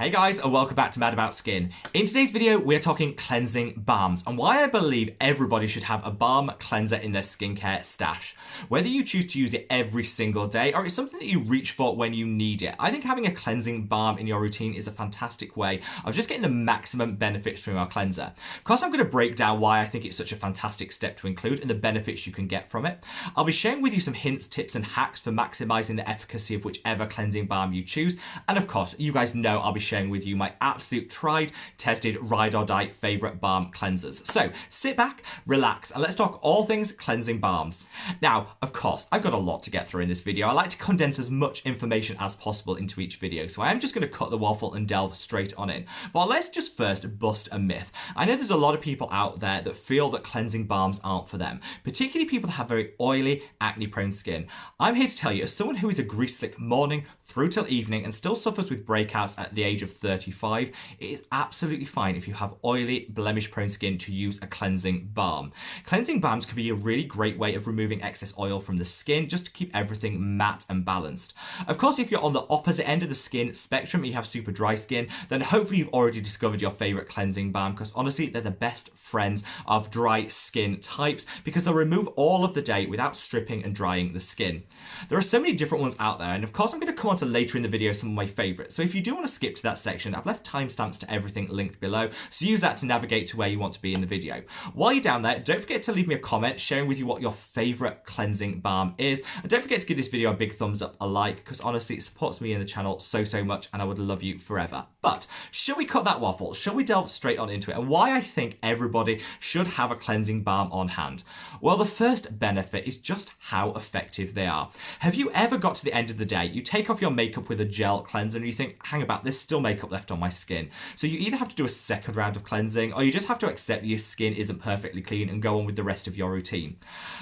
Hey guys, and welcome back to Mad About Skin. In today's video, we're talking cleansing balms and why I believe everybody should have a balm cleanser in their skincare stash. Whether you choose to use it every single day or it's something that you reach for when you need it, I think having a cleansing balm in your routine is a fantastic way of just getting the maximum benefits from your cleanser. Of course, I'm going to break down why I think it's such a fantastic step to include and the benefits you can get from it. I'll be sharing with you some hints, tips, and hacks for maximizing the efficacy of whichever cleansing balm you choose. And of course, you guys know I'll be sharing with you my absolute tried, tested, ride or die favorite balm cleansers. So sit back, relax, and let's talk all things cleansing balms. Now, of course, I've got a lot to get through in this video. I like to condense as much information as possible into each video, so I am just going to cut the waffle and delve straight on in. But let's just first bust a myth. I know there's a lot of people out there that feel that cleansing balms aren't for them, particularly people that have very oily, acne-prone skin. I'm here to tell you, as someone who is a grease-slick morning through till evening and still suffers with breakouts at the age of 35, it is absolutely fine if you have oily, blemish-prone skin to use a cleansing balm. Cleansing balms can be a really great way of removing excess oil from the skin just to keep everything matte and balanced. Of course, if you're on the opposite end of the skin spectrum, you have super dry skin, then hopefully you've already discovered your favorite cleansing balm, because honestly, they're the best friends of dry skin types because they'll remove all of the day without stripping and drying the skin. There are so many different ones out there, and of course I'm going to come on to later in the video some of my favorites. So if you do want to skip to that section, I've left timestamps to everything linked below, so use that to navigate to where you want to be in the video. While you're down there, don't forget to leave me a comment sharing with you what your favorite cleansing balm is, and don't forget to give this video a big thumbs up, a like, because honestly it supports me and the channel so much, and I would love you forever. But shall we cut that waffle? Shall we delve straight on into it and why I think everybody should have a cleansing balm on hand? Well, the first benefit is just how effective they are. Have you ever got to the end of the day, you take off your makeup with a gel cleanser and you think, hang about, there's still makeup left on my skin. So you either have to do a second round of cleansing or you just have to accept that your skin isn't perfectly clean and go on with the rest of your routine.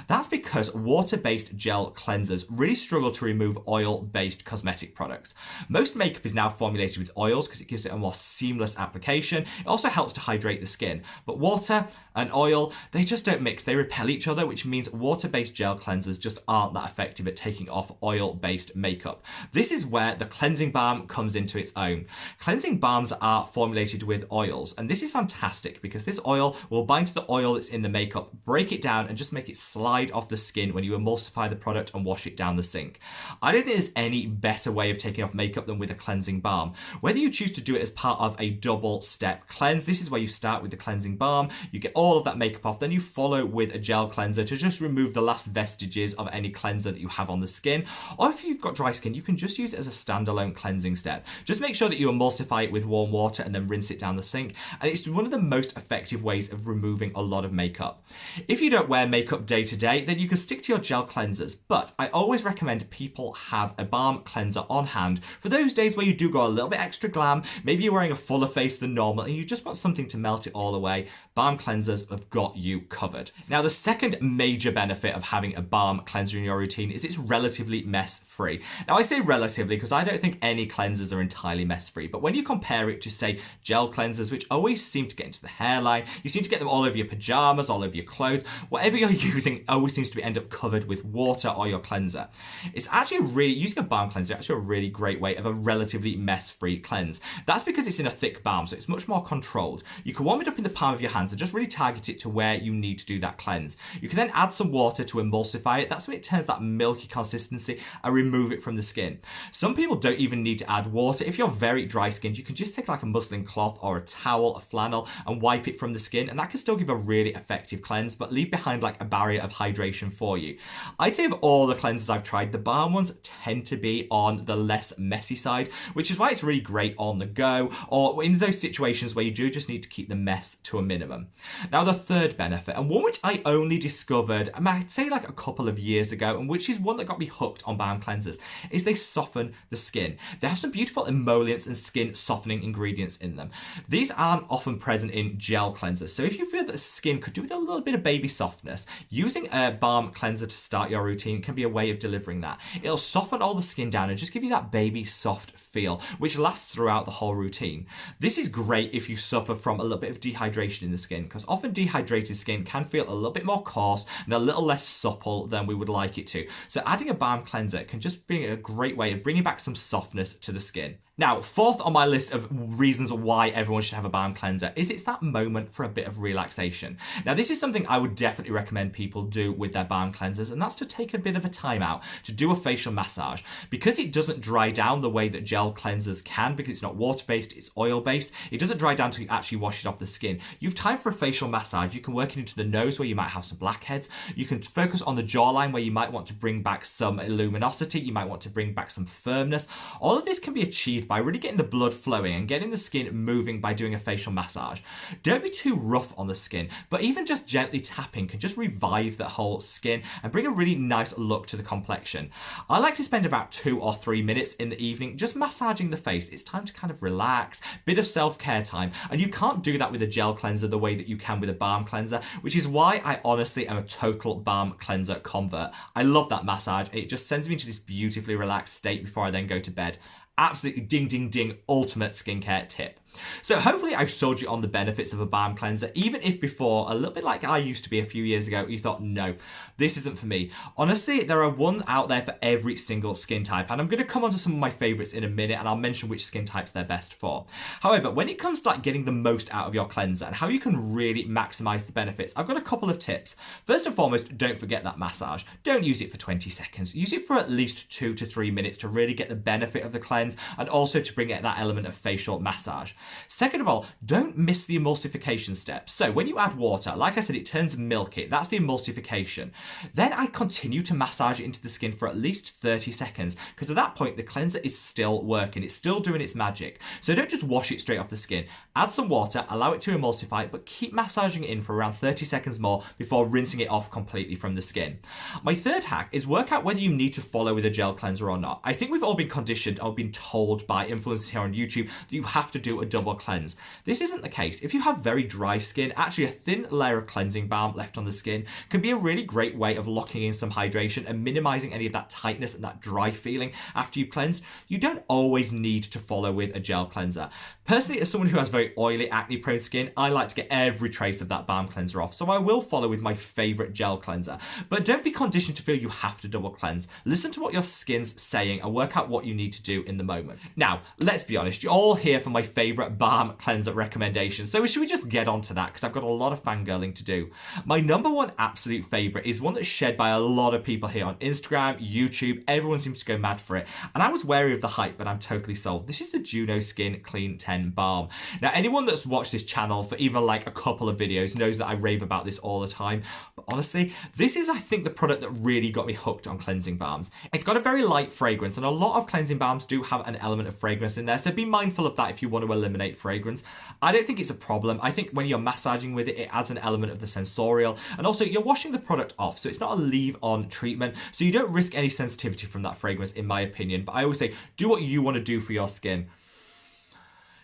That's because water-based gel cleansers really struggle to remove oil-based cosmetic products. Most makeup is now formulated with oils because it gives it a more seamless application. It also helps to hydrate the skin. But water and oil, they just don't mix. They repel each other, which means water-based gel cleansers just aren't that effective at taking off oil-based makeup. This is where the cleansing balm comes into its own. Cleansing balms are formulated with oils, and this is fantastic because this oil will bind to the oil that's in the makeup, break it down, and just make it slide off the skin when you emulsify the product and wash it down the sink. I don't think there's any better way of taking off makeup than with a cleansing balm. Whether you choose to do it as part of a double-step cleanse, this is where you start with the cleansing balm, you get all of that makeup off, then you follow with a gel cleanser to just remove the last vestiges of any cleanser that you have on the skin. Or if you've got dry skin, you can just use it as a standalone cleansing step. Just make sure that you emulsify it with warm water and then rinse it down the sink, and it's one of the most effective ways of removing a lot of makeup. If you don't wear makeup day to day, then you can stick to your gel cleansers, but I always recommend people have a balm cleanser on hand for those days where you do go a little bit extra glam, maybe you're wearing a fuller face than normal and you just want something to melt it all away. Balm cleansers have got you covered. Now, the second major benefit of having a balm cleanser in your routine is it's relatively mess-free. Now, I say relatively because I don't think any cleansers are entirely mess-free, but when you compare it to, say, gel cleansers, which always seem to get into the hairline, you seem to get them all over your pajamas, all over your clothes, whatever you're using always seems to end up covered with water or your cleanser. It's actually using a balm cleanser is actually a really great way of a relatively mess-free cleanse. That's because it's in a thick balm, so it's much more controlled. You can warm it up in the palm of your hands and just really target it to where you need to do that cleanse. You can then add some water to emulsify it. That's when it turns that milky consistency and remove it from the skin. Some people don't even need to add water. If you're very dry skinned, you can just take like a muslin cloth or a towel, a flannel, and wipe it from the skin, and that can still give a really effective cleanse, but leave behind like a barrier of hydration for you. I'd say of all the cleansers I've tried, the balm ones tend to be on the less messy side, which is why it's really great on the go or in those situations where you do just need to keep the mess to a minimum. Now, the third benefit, and one which I only discovered, I'd say like a couple of years ago, and which is one that got me hooked on balm cleansers, is they soften the skin. They have some beautiful emollients and skin softening ingredients in them. These aren't often present in gel cleansers, so if you feel that the skin could do with a little bit of baby softness, using a balm cleanser to start your routine can be a way of delivering that. It'll soften all the skin down and just give you that baby soft feel, which lasts throughout the whole routine. This is great if you suffer from a little bit of dehydration in the skin, because often dehydrated skin can feel a little bit more coarse and a little less supple than we would like it to. So adding a balm cleanser can just be a great way of bringing back some softness to the skin. Now, fourth on my list of reasons why everyone should have a balm cleanser is it's that moment for a bit of relaxation. Now, this is something I would definitely recommend people do with their balm cleansers, and that's to take a bit of a time out to do a facial massage. Because it doesn't dry down the way that gel cleansers can, because it's not water-based, it's oil-based, it doesn't dry down until you actually wash it off the skin. You have time for a facial massage. You can work it into the nose where you might have some blackheads. You can focus on the jawline where you might want to bring back some luminosity. You might want to bring back some firmness. All of this can be achieved by really getting the blood flowing and getting the skin moving by doing a facial massage. Don't be too rough on the skin, but even just gently tapping can just revive the whole skin and bring a really nice look to the complexion. I like to spend about 2 or 3 minutes in the evening just massaging the face. It's time to kind of relax, bit of self-care time, and you can't do that with a gel cleanser the way that you can with a balm cleanser, which is why I honestly am a total balm cleanser convert. I love that massage. It just sends me into this beautifully relaxed state before I then go to bed. Absolutely ding, ding, ding, ultimate skincare tip. So hopefully I've sold you on the benefits of a balm cleanser, even if before, a little bit like I used to be a few years ago, you thought, no, this isn't for me. Honestly, there are ones out there for every single skin type, and I'm going to come on to some of my favorites in a minute, and I'll mention which skin types they're best for. However, when it comes to like getting the most out of your cleanser and how you can really maximize the benefits, I've got a couple of tips. First and foremost, don't forget that massage. Don't use it for 20 seconds. Use it for at least 2 to 3 minutes to really get the benefit of the cleanse and also to bring it that element of facial massage. Second of all, don't miss the emulsification step. So when you add water, like I said, it turns milky. That's the emulsification. Then I continue to massage it into the skin for at least 30 seconds because at that point, the cleanser is still working. It's still doing its magic. So don't just wash it straight off the skin. Add some water, allow it to emulsify, but keep massaging it in for around 30 seconds more before rinsing it off completely from the skin. My third hack is work out whether you need to follow with a gel cleanser or not. I think we've all been conditioned or been told by influencers here on YouTube that you have to do a double cleanse. This isn't the case. If you have very dry skin, actually a thin layer of cleansing balm left on the skin can be a really great way of locking in some hydration and minimizing any of that tightness and that dry feeling after you've cleansed. You don't always need to follow with a gel cleanser. Personally, as someone who has very oily, acne-prone skin, I like to get every trace of that balm cleanser off, so I will follow with my favorite gel cleanser. But don't be conditioned to feel you have to double cleanse. Listen to what your skin's saying and work out what you need to do in the moment. Now, let's be honest, you're all here for my favorite balm cleanser recommendations, so should we just get on to that, because I've got a lot of fangirling to do. My number one absolute favorite is one that's shared by a lot of people here on Instagram, YouTube. Everyone seems to go mad for it, and I was wary of the hype, but I'm totally sold. This is the Juno Skin Clean 10 Balm. Now, anyone that's watched this channel for even like a couple of videos knows that I rave about this all the time, but honestly, this is, I think, the product that really got me hooked on cleansing balms. It's got a very light fragrance, and a lot of cleansing balms do have an element of fragrance in there, so be mindful of that if you want to eliminate fragrance. I don't think it's a problem. I think when you're massaging with it, it adds an element of the sensorial, and also you're washing the product off, so it's not a leave-on treatment, so you don't risk any sensitivity from that fragrance, in my opinion. But I always say, do what you want to do for your skin.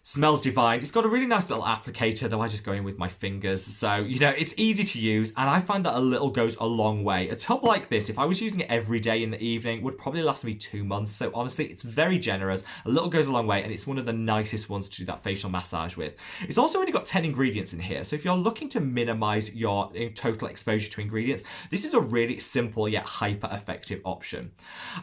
Smells divine. It's got a really nice little applicator, though I just go in with my fingers. So, you know, it's easy to use, and I find that a little goes a long way. A tub like this, if I was using it every day in the evening, would probably last me 2 months. So honestly, it's very generous. A little goes a long way, and it's one of the nicest ones to do that facial massage with. It's also only got 10 ingredients in here. So if you're looking to minimize your total exposure to ingredients, this is a really simple yet hyper effective option.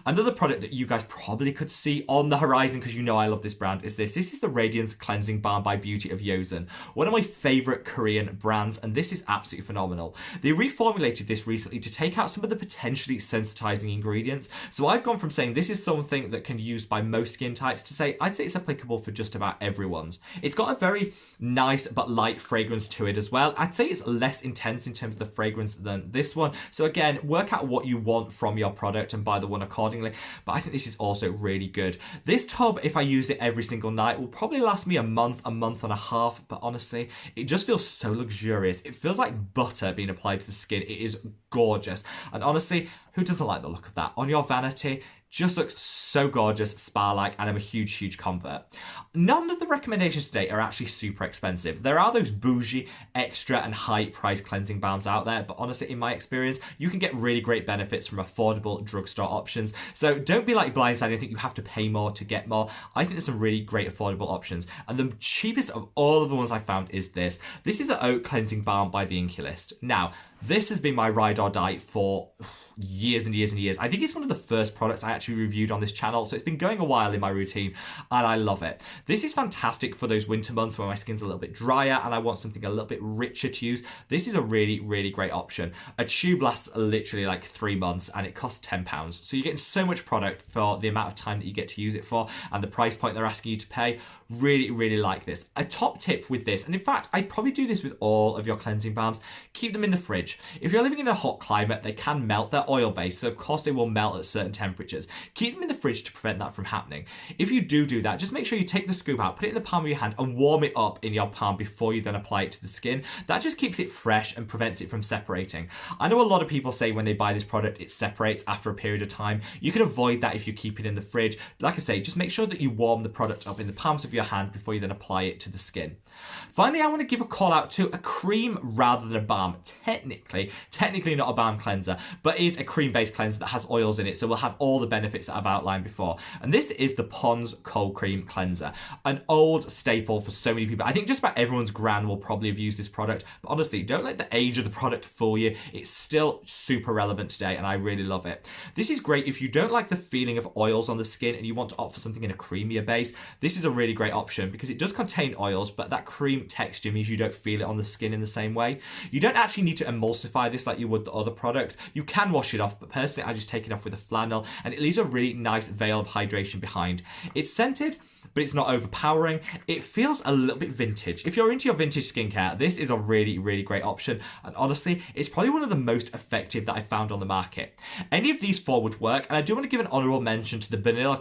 Another product that you guys probably could see on the horizon, because you know I love this brand, is this. This is the Radiance Cleansing Balm by Beauty of Yosun, one of my favorite Korean brands, and this is absolutely phenomenal. They reformulated this recently to take out some of the potentially sensitizing ingredients, so I've gone from saying this is something that can be used by most skin types to say I'd say it's applicable for just about everyone's. It's got a very nice but light fragrance to it as well. I'd say it's less intense in terms of the fragrance than this one, so again, work out what you want from your product and buy the one accordingly, but I think this is also really good. This tub, if I use it every single night, will probably last me a month and a half, but honestly, it just feels so luxurious. It feels like butter being applied to the skin. It is gorgeous, and honestly, who doesn't like the look of that on your vanity? Just looks so gorgeous, spa-like, and I'm a huge convert. None of the recommendations today are actually super expensive. There are those bougie, extra, and high-priced cleansing balms out there, but honestly, in my experience, you can get really great benefits from affordable drugstore options. So don't be like Blindsided and think you have to pay more to get more. I think there's some really great affordable options, and the cheapest of all of the ones I found is this. This is the Oat Cleansing Balm by The Inculist. Now, this has been my ride or die for years and years and years. I think it's one of the first products I actually reviewed on this channel, so it's been going a while in my routine and I love it. This is fantastic for those winter months where my skin's a little bit drier and I want something a little bit richer to use. This is a really, really great option. A tube lasts literally like 3 months and it costs £10. So you're getting so much product for the amount of time that you get to use it for and the price point they're asking you to pay. Really, really like this. A top tip with this, and in fact, I'd probably do this with all of your cleansing balms, keep them in the fridge. If you're living in a hot climate, they can melt. They're oil-based, so of course they will melt at certain temperatures. Keep them in the fridge to prevent that from happening. If you do that, just make sure you take the scoop out, put it in the palm of your hand and warm it up in your palm before you then apply it to the skin. That just keeps it fresh and prevents it from separating. I know a lot of people say when they buy this product, it separates after a period of time. You can avoid that if you keep it in the fridge. Like I say, just make sure that you warm the product up in the palms of your hand before you then apply it to the skin. Finally, I want to give a call out to a cream rather than a balm. Technically not a balm cleanser, but is a cream-based cleanser that has oils in it, so we'll have all the benefits that I've outlined before. And this is the Pond's Cold Cream Cleanser, an old staple for so many people. I think just about everyone's gran will probably have used this product, but honestly, don't let the age of the product fool you. It's still super relevant today, and I really love it. This is great if you don't like the feeling of oils on the skin and you want to opt for something in a creamier base. This is a really great option because it does contain oils, but that cream texture means you don't feel it on the skin in the same way. You don't actually need to emulsify this like you would the other products. You can wash it off, but personally I just take it off with a flannel and it leaves a really nice veil of hydration behind. It's scented, but it's not overpowering. It feels a little bit vintage. If you're into your vintage skincare, this is a really, really great option. And honestly, it's probably one of the most effective that I found on the market. Any of these four would work. And I do want to give an honorable mention to the Banilla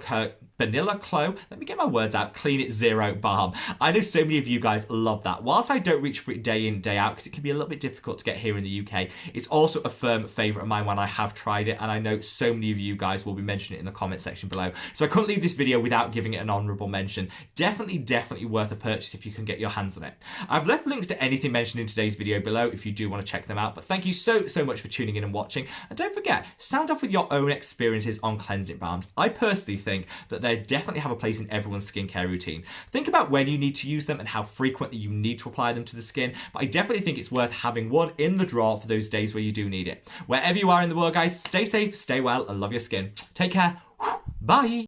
Glow, let me get my words out, Clean It Zero Balm. I know so many of you guys love that. Whilst I don't reach for it day in, day out, because it can be a little bit difficult to get here in the UK, it's also a firm favourite of mine when I have tried it. And I know so many of you guys will be mentioning it in the comment section below. So I couldn't leave this video without giving it an honourable mention. Definitely worth a purchase if you can get your hands on it. I've left links to anything mentioned in today's video below if you do want to check them out, but thank you so much for tuning in and watching, and don't forget, sound off with your own experiences on cleansing balms. I personally think that they definitely have a place in everyone's skincare routine. Think about when you need to use them and how frequently you need to apply them to the skin, but I definitely think it's worth having one in the drawer for those days where you do need it. Wherever you are in the world, guys, stay safe, stay well, and love your skin. Take care. Bye.